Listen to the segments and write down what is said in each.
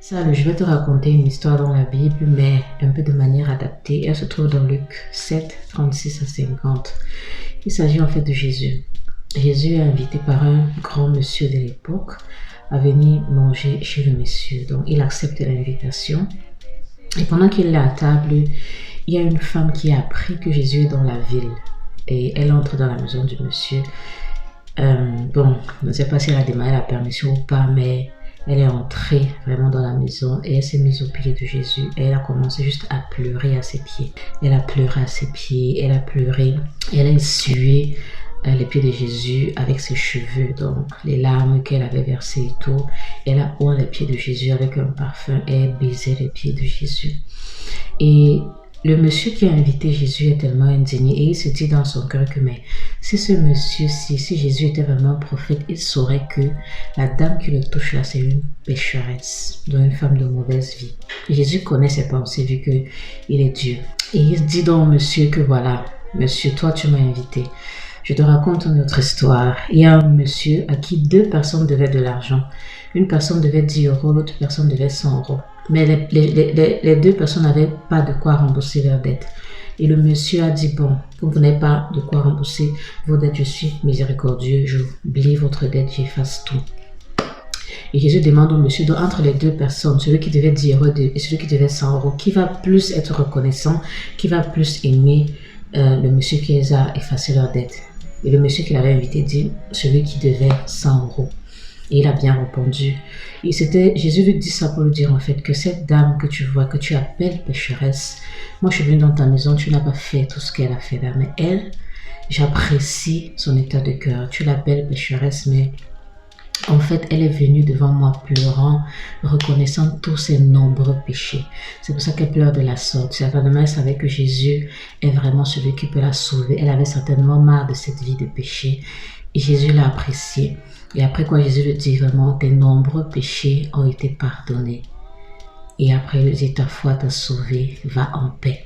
Salut, je vais te raconter une histoire dans la Bible, mais un peu de manière adaptée. Elle se trouve dans Luc 7, 36 à 50. Il s'agit en fait de Jésus. Jésus est invité par un grand monsieur de l'époque à venir manger chez le monsieur. Donc, il accepte l'invitation. Et pendant qu'il est à table, il y a une femme qui a appris que Jésus est dans la ville. Et elle entre dans la maison du monsieur. Je ne sais pas si elle a demandé la permission ou pas, mais elle est entrée vraiment dans la maison et elle s'est mise au pied de Jésus et elle a commencé juste à pleurer à ses pieds. Elle a pleuré à ses pieds, elle a pleuré, elle a essuyé les pieds de Jésus avec ses cheveux, donc les larmes qu'elle avait versées et tout. Elle a oint les pieds de Jésus avec un parfum et elle baisait les pieds de Jésus. Et le monsieur qui a invité Jésus est tellement indigné et il se dit dans son cœur que mais si ce monsieur-ci, si Jésus était vraiment un prophète, il saurait que la dame qui le touche là, c'est une pécheresse, donc une femme de mauvaise vie. Et Jésus connaît ses pensées vu qu'il est Dieu. Et il dit donc au monsieur que voilà, monsieur, toi tu m'as invité. Je te raconte une autre histoire. Il y a un monsieur à qui deux personnes devaient de l'argent. Une personne devait 10 euros, l'autre personne devait 100 euros. Mais les deux personnes n'avaient pas de quoi rembourser leurs dettes. Et le monsieur a dit, bon, vous n'avez pas de quoi rembourser vos dettes, je suis miséricordieux, j'oublie votre dette, j'efface tout. Et Jésus demande au monsieur, donc entre les deux personnes, celui qui devait 10 euros et celui qui devait 100 euros, qui va plus être reconnaissant, qui va plus aimer le monsieur qui les a effacé leurs dettes. Et le monsieur qui l'avait invité dit, celui qui devait 100 euros. Et il a bien répondu. Et Jésus lui dit ça pour lui dire en fait que cette dame que tu vois, que tu appelles pécheresse, moi je suis venue dans ta maison, tu n'as pas fait tout ce qu'elle a fait là. Mais elle, j'apprécie son état de cœur. Tu l'appelles pécheresse, mais en fait, elle est venue devant moi pleurant, reconnaissant tous ses nombreux péchés. C'est pour ça qu'elle pleure de la sorte. Certainement, elle savait que Jésus est vraiment celui qui peut la sauver. Elle avait certainement marre de cette vie de péché. Et Jésus l'a appréciée. Et après quoi, Jésus lui dit vraiment, tes nombreux péchés ont été pardonnés. Et après, il lui dit, ta foi t'a sauvé, va en paix.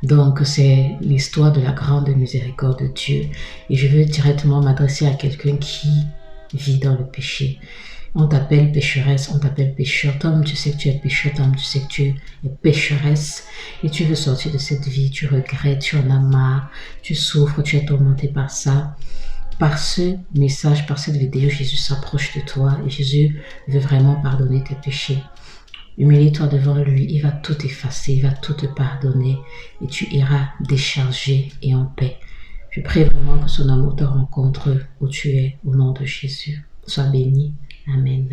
Donc, c'est l'histoire de la grande miséricorde de Dieu. Et je veux directement m'adresser à quelqu'un qui vit dans le péché. On t'appelle pécheresse, on t'appelle pécheur. Toi-même, tu sais que tu es pécheur, toi-même, tu sais que tu es pécheresse. Et tu veux sortir de cette vie, tu regrettes, tu en as marre, tu souffres, tu es tourmenté par ça. Par ce message, par cette vidéo, Jésus s'approche de toi et Jésus veut vraiment pardonner tes péchés. Humilie-toi devant lui, il va tout effacer, il va tout te pardonner et tu iras décharger et en paix. Je prie vraiment que son amour te rencontre où tu es, au nom de Jésus. Sois béni. Amen.